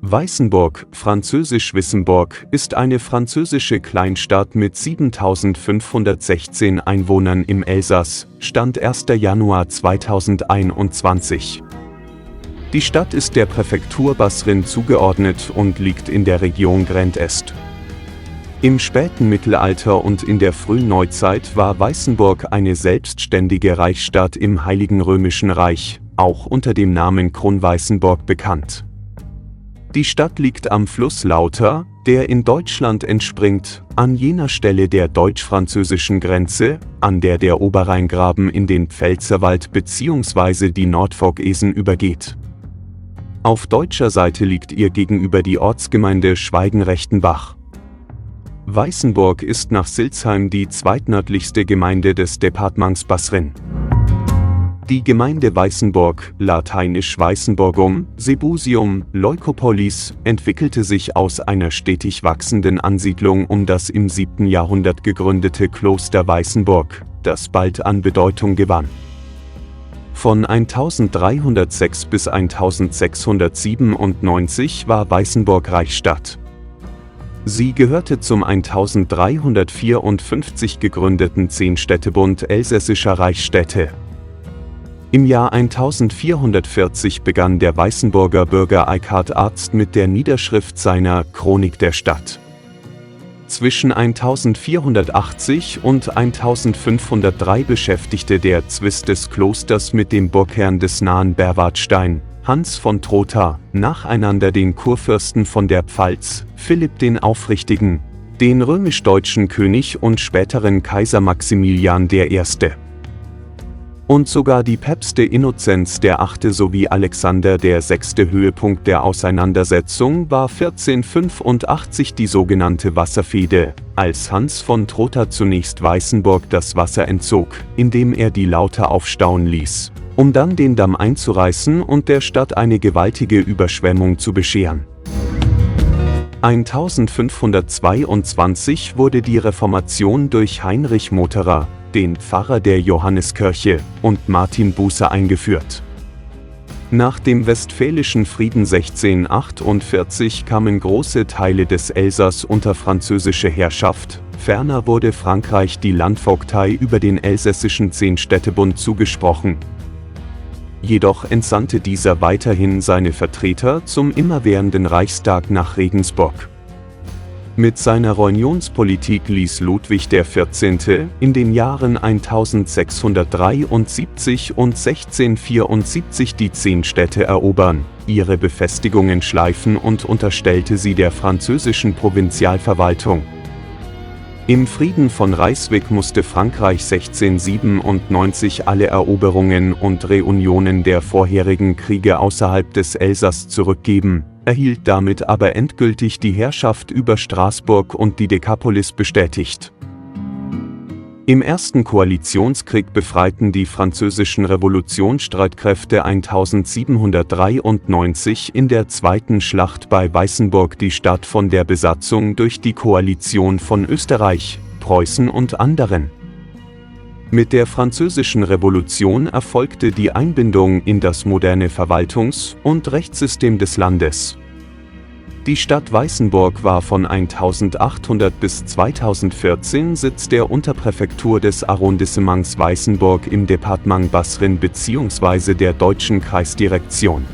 Weißenburg, französisch Wissembourg, ist eine französische Kleinstadt mit 7.516 Einwohnern im Elsass, Stand 1. Januar 2021. Die Stadt ist der Präfektur Basrin zugeordnet und liegt in der Region Grand Est. Im späten Mittelalter und in der frühen Neuzeit war Weißenburg eine selbstständige Reichsstadt im Heiligen Römischen Reich, auch unter dem Namen Kronweißenburg bekannt. Die Stadt liegt am Fluss Lauter, der in Deutschland entspringt, an jener Stelle der deutsch-französischen Grenze, an der der Oberrheingraben in den Pfälzerwald bzw. die Nordvogesen übergeht. Auf deutscher Seite liegt ihr gegenüber die Ortsgemeinde Schweigen-Rechtenbach. Weißenburg ist nach Silsheim die zweitnördlichste Gemeinde des Departements Basrin. Die Gemeinde Weißenburg, lateinisch Weißenburgum, Sebusium, Leukopolis, entwickelte sich aus einer stetig wachsenden Ansiedlung um das im 7. Jahrhundert gegründete Kloster Weißenburg, das bald an Bedeutung gewann. Von 1306 bis 1697 war Weißenburg Reichsstadt. Sie gehörte zum 1354 gegründeten Zehnstädtebund elsässischer Reichsstädte. Im Jahr 1440 begann der Weißenburger Bürger Eichhard Arzt mit der Niederschrift seiner Chronik der Stadt. Zwischen 1480 und 1503 beschäftigte der Zwist des Klosters mit dem Burgherrn des nahen Berwartstein, Hans von Trotha, nacheinander den Kurfürsten von der Pfalz, Philipp den Aufrichtigen, den römisch-deutschen König und späteren Kaiser Maximilian I. Und sogar die Päpste Innozenz VIII. Sowie Alexander VI. Höhepunkt der Auseinandersetzung war 1485 die sogenannte Wasserfehde, als Hans von Trotha zunächst Weißenburg das Wasser entzog, indem er die Lauter aufstauen ließ, um dann den Damm einzureißen und der Stadt eine gewaltige Überschwemmung zu bescheren. 1522 wurde die Reformation durch Heinrich Motterer, den Pfarrer der Johanneskirche, und Martin Bucer eingeführt. Nach dem Westfälischen Frieden 1648 kamen große Teile des Elsass unter französische Herrschaft, ferner wurde Frankreich die Landvogtei über den elsässischen Zehnstädtebund zugesprochen. Jedoch entsandte dieser weiterhin seine Vertreter zum immerwährenden Reichstag nach Regensburg. Mit seiner Reunionspolitik ließ Ludwig XIV. In den Jahren 1673 und 1674 die Zehnstädte erobern, ihre Befestigungen schleifen und unterstellte sie der französischen Provinzialverwaltung. Im Frieden von Ryswick musste Frankreich 1697 alle Eroberungen und Reunionen der vorherigen Kriege außerhalb des Elsass zurückgeben, erhielt damit aber endgültig die Herrschaft über Straßburg und die Dekapolis bestätigt. Im Ersten Koalitionskrieg befreiten die französischen Revolutionsstreitkräfte 1793 in der Zweiten Schlacht bei Weißenburg die Stadt von der Besatzung durch die Koalition von Österreich, Preußen und anderen. Mit der Französischen Revolution erfolgte die Einbindung in das moderne Verwaltungs- und Rechtssystem des Landes. Die Stadt Weißenburg war von 1800 bis 2014 Sitz der Unterpräfektur des Arrondissements Weißenburg im Departement Basrin bzw. der Deutschen Kreisdirektion.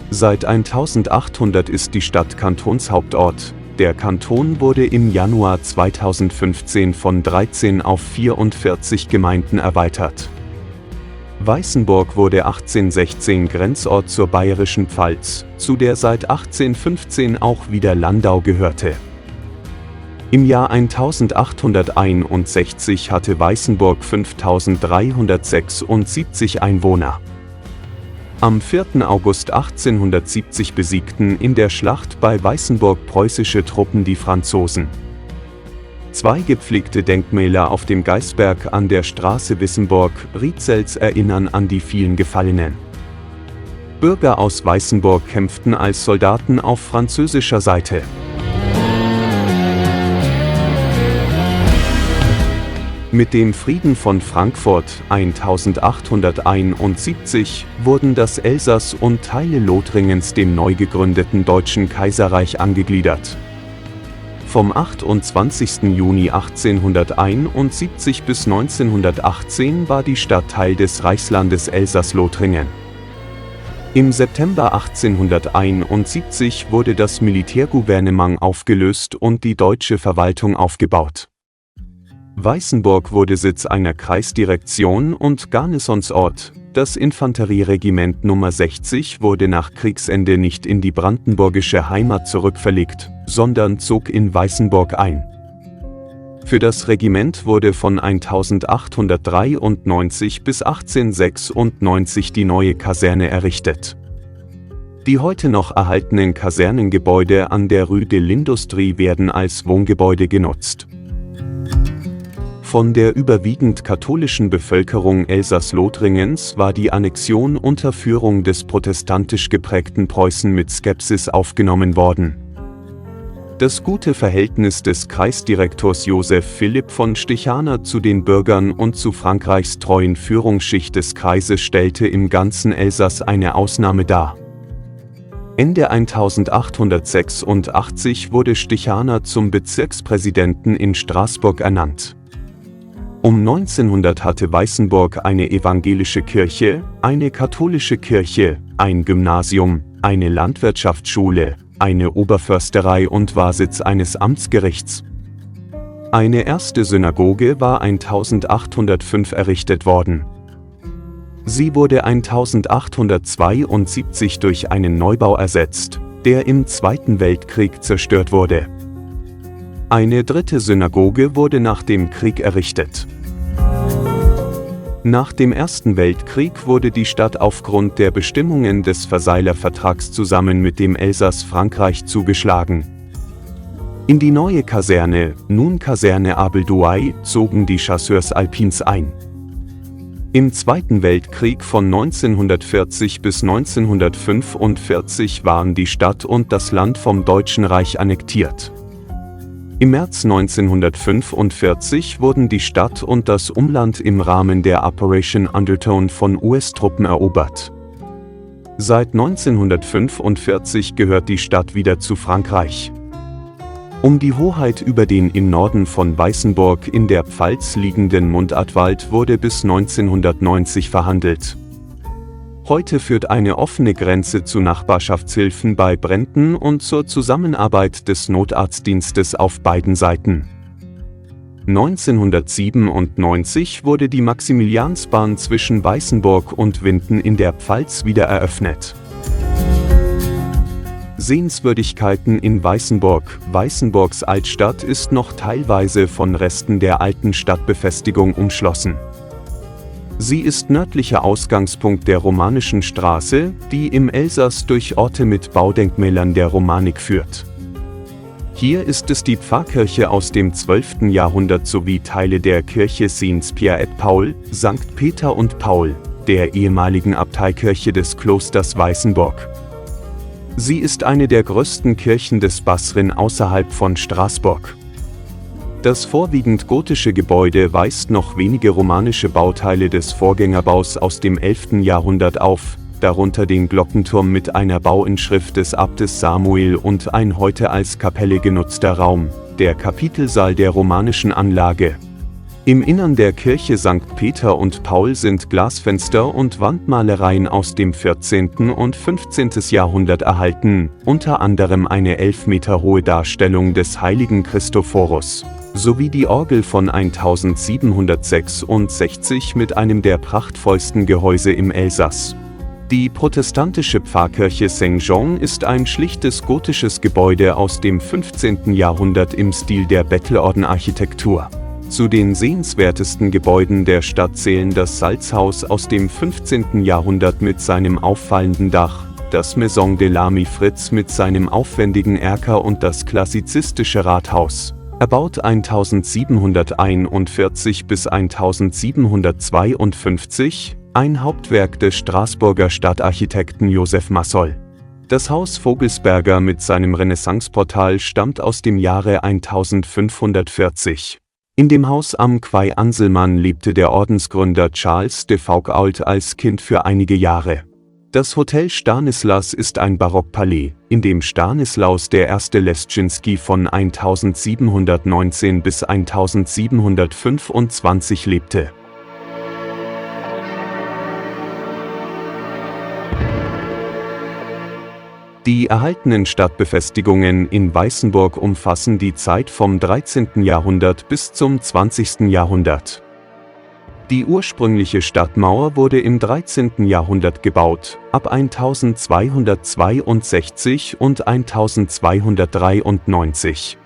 Seit 1800 ist die Stadt Kantonshauptort. Der Kanton wurde im Januar 2015 von 13 auf 44 Gemeinden erweitert. Weißenburg wurde 1816 Grenzort zur Bayerischen Pfalz, zu der seit 1815 auch wieder Landau gehörte. Im Jahr 1861 hatte Weißenburg 5376 Einwohner. Am 4. August 1870 besiegten in der Schlacht bei Weißenburg preußische Truppen die Franzosen. 2 gepflegte Denkmäler auf dem Geißberg an der Straße Wissembourg-Rietzels erinnern an die vielen Gefallenen. Bürger aus Weißenburg kämpften als Soldaten auf französischer Seite. Mit dem Frieden von Frankfurt 1871 wurden das Elsass und Teile Lothringens dem neu gegründeten Deutschen Kaiserreich angegliedert. Vom 28. Juni 1871 bis 1918 war die Stadt Teil des Reichslandes Elsass-Lothringen. Im September 1871 wurde das Militärgouvernement aufgelöst und die deutsche Verwaltung aufgebaut. Weißenburg wurde Sitz einer Kreisdirektion und Garnisonsort. Das Infanterieregiment Nr. 60 wurde nach Kriegsende nicht in die brandenburgische Heimat zurückverlegt, sondern zog in Weißenburg ein. Für das Regiment wurde von 1893 bis 1896 die neue Kaserne errichtet. Die heute noch erhaltenen Kasernengebäude an der Rue de l'Industrie werden als Wohngebäude genutzt. Von der überwiegend katholischen Bevölkerung Elsass-Lothringens war die Annexion unter Führung des protestantisch geprägten Preußen mit Skepsis aufgenommen worden. Das gute Verhältnis des Kreisdirektors Joseph Philipp von Stichaner zu den Bürgern und zu Frankreichs treuen Führungsschicht des Kreises stellte im ganzen Elsass eine Ausnahme dar. Ende 1886 wurde Stichaner zum Bezirkspräsidenten in Straßburg ernannt. Um 1900 hatte Weißenburg eine evangelische Kirche, eine katholische Kirche, ein Gymnasium, eine Landwirtschaftsschule, eine Oberförsterei und war Sitz eines Amtsgerichts. Eine erste Synagoge war 1805 errichtet worden. Sie wurde 1872 durch einen Neubau ersetzt, der im Zweiten Weltkrieg zerstört wurde. Eine dritte Synagoge wurde nach dem Krieg errichtet. Nach dem Ersten Weltkrieg wurde die Stadt aufgrund der Bestimmungen des Versailler Vertrags zusammen mit dem Elsass Frankreich zugeschlagen. In die neue Kaserne, nun Kaserne Abel Douai, zogen die Chasseurs Alpins ein. Im Zweiten Weltkrieg von 1940 bis 1945 waren die Stadt und das Land vom Deutschen Reich annektiert. Im März 1945 wurden die Stadt und das Umland im Rahmen der Operation Undertone von US-Truppen erobert. Seit 1945 gehört die Stadt wieder zu Frankreich. Um die Hoheit über den im Norden von Weißenburg in der Pfalz liegenden Mundartwald wurde bis 1990 verhandelt. Heute führt eine offene Grenze zu Nachbarschaftshilfen bei Bränden und zur Zusammenarbeit des Notarztdienstes auf beiden Seiten. 1997 wurde die Maximiliansbahn zwischen Weißenburg und Winden in der Pfalz wieder eröffnet. Sehenswürdigkeiten in Weißenburg. Weißenburgs Altstadt ist noch teilweise von Resten der alten Stadtbefestigung umschlossen. Sie ist nördlicher Ausgangspunkt der Romanischen Straße, die im Elsass durch Orte mit Baudenkmälern der Romanik führt. Hier ist es die Pfarrkirche aus dem 12. Jahrhundert sowie Teile der Kirche Saints-Pierre et Paul, St. Peter und Paul, der ehemaligen Abteikirche des Klosters Weißenburg. Sie ist eine der größten Kirchen des Basrin außerhalb von Straßburg. Das vorwiegend gotische Gebäude weist noch wenige romanische Bauteile des Vorgängerbaus aus dem 11. Jahrhundert auf, darunter den Glockenturm mit einer Bauinschrift des Abtes Samuel und ein heute als Kapelle genutzter Raum, der Kapitelsaal der romanischen Anlage. Im Innern der Kirche St. Peter und Paul sind Glasfenster und Wandmalereien aus dem 14. und 15. Jahrhundert erhalten, unter anderem eine 11 Meter hohe Darstellung des heiligen Christophorus, sowie die Orgel von 1766 mit einem der prachtvollsten Gehäuse im Elsass. Die protestantische Pfarrkirche Saint-Jean ist ein schlichtes gotisches Gebäude aus dem 15. Jahrhundert im Stil der Bettelordenarchitektur. Zu den sehenswertesten Gebäuden der Stadt zählen das Salzhaus aus dem 15. Jahrhundert mit seinem auffallenden Dach, das Maison de l'Ami Fritz mit seinem aufwendigen Erker und das klassizistische Rathaus, erbaut 1741 bis 1752, ein Hauptwerk des Straßburger Stadtarchitekten Joseph Massol. Das Haus Vogelsberger mit seinem Renaissanceportal stammt aus dem Jahre 1540. In dem Haus am Quai Anselmann lebte der Ordensgründer Charles de Foucault als Kind für einige Jahre. Das Hotel Stanislas ist ein Barockpalais, in dem Stanislaus I. Leszczynski von 1719 bis 1725 lebte. Die erhaltenen Stadtbefestigungen in Weißenburg umfassen die Zeit vom 13. Jahrhundert bis zum 20. Jahrhundert. Die ursprüngliche Stadtmauer wurde im 13. Jahrhundert gebaut, ab 1262 und 1293.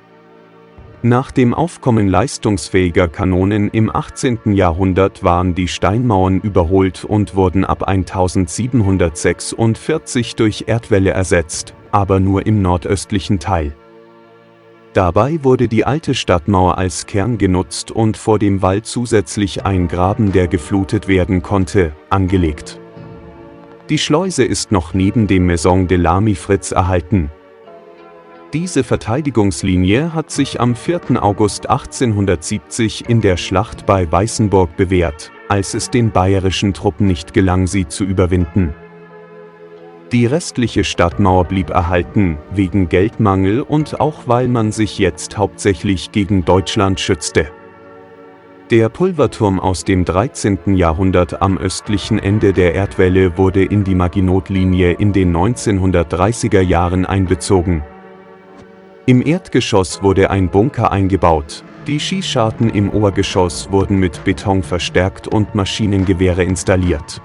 Nach dem Aufkommen leistungsfähiger Kanonen im 18. Jahrhundert waren die Steinmauern überholt und wurden ab 1746 durch Erdwälle ersetzt, aber nur im nordöstlichen Teil. Dabei wurde die alte Stadtmauer als Kern genutzt und vor dem Wall zusätzlich ein Graben, der geflutet werden konnte, angelegt. Die Schleuse ist noch neben dem Maison de l'Ami Fritz erhalten. Diese Verteidigungslinie hat sich am 4. August 1870 in der Schlacht bei Weißenburg bewährt, als es den bayerischen Truppen nicht gelang, sie zu überwinden. Die restliche Stadtmauer blieb erhalten, wegen Geldmangel und auch weil man sich jetzt hauptsächlich gegen Deutschland schützte. Der Pulverturm aus dem 13. Jahrhundert am östlichen Ende der Erdwälle wurde in die Maginot-Linie in den 1930er Jahren einbezogen. Im Erdgeschoss wurde ein Bunker eingebaut, die Schießscharten im Obergeschoss wurden mit Beton verstärkt und Maschinengewehre installiert.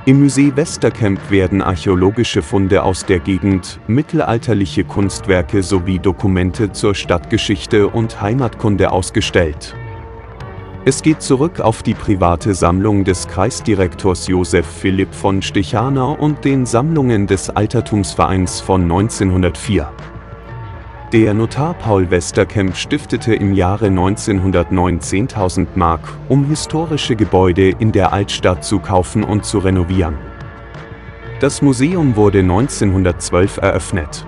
Im Musée Westerkemp werden archäologische Funde aus der Gegend, mittelalterliche Kunstwerke sowie Dokumente zur Stadtgeschichte und Heimatkunde ausgestellt. Es geht zurück auf die private Sammlung des Kreisdirektors Josef Philipp von Stechana und den Sammlungen des Altertumsvereins von 1904. Der Notar Paul Westerkemp stiftete im Jahre 1909 10.000 Mark, um historische Gebäude in der Altstadt zu kaufen und zu renovieren. Das Museum wurde 1912 eröffnet.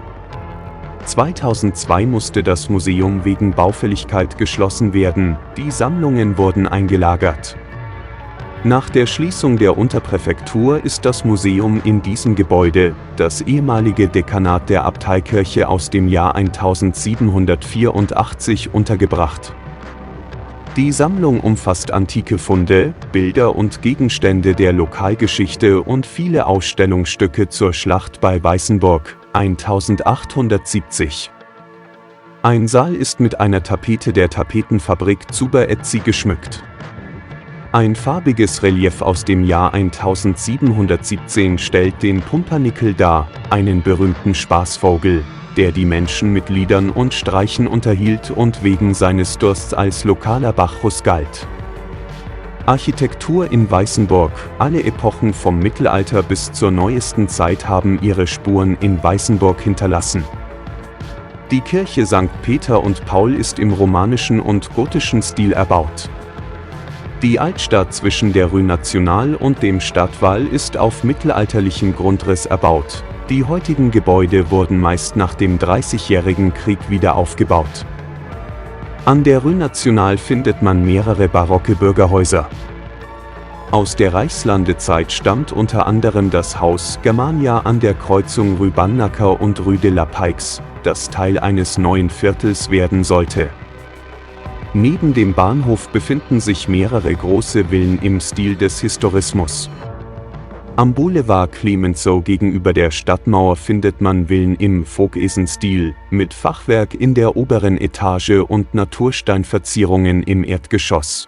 2002 musste das Museum wegen Baufälligkeit geschlossen werden, die Sammlungen wurden eingelagert. Nach der Schließung der Unterpräfektur ist das Museum in diesem Gebäude, das ehemalige Dekanat der Abteikirche aus dem Jahr 1784, untergebracht. Die Sammlung umfasst antike Funde, Bilder und Gegenstände der Lokalgeschichte und viele Ausstellungsstücke zur Schlacht bei Weißenburg, 1870. Ein Saal ist mit einer Tapete der Tapetenfabrik Zuber Etzi geschmückt. Ein farbiges Relief aus dem Jahr 1717 stellt den Pumpernickel dar, einen berühmten Spaßvogel, der die Menschen mit Liedern und Streichen unterhielt und wegen seines Dursts als lokaler Bacchus galt. Architektur in Weißenburg. Alle Epochen vom Mittelalter bis zur neuesten Zeit haben ihre Spuren in Weißenburg hinterlassen. Die Kirche St. Peter und Paul ist im romanischen und gotischen Stil erbaut. Die Altstadt zwischen der Rue Nationale und dem Stadtwall ist auf mittelalterlichem Grundriss erbaut. Die heutigen Gebäude wurden meist nach dem Dreißigjährigen Krieg wieder aufgebaut. An der Rue Nationale findet man mehrere barocke Bürgerhäuser. Aus der Reichslandezeit stammt unter anderem das Haus Germania an der Kreuzung Rue Bannacker und Rue de la Paix, das Teil eines neuen Viertels werden sollte. Neben dem Bahnhof befinden sich mehrere große Villen im Stil des Historismus. Am Boulevard Clemenceau gegenüber der Stadtmauer findet man Villen im Vogesen-Stil, mit Fachwerk in der oberen Etage und Natursteinverzierungen im Erdgeschoss.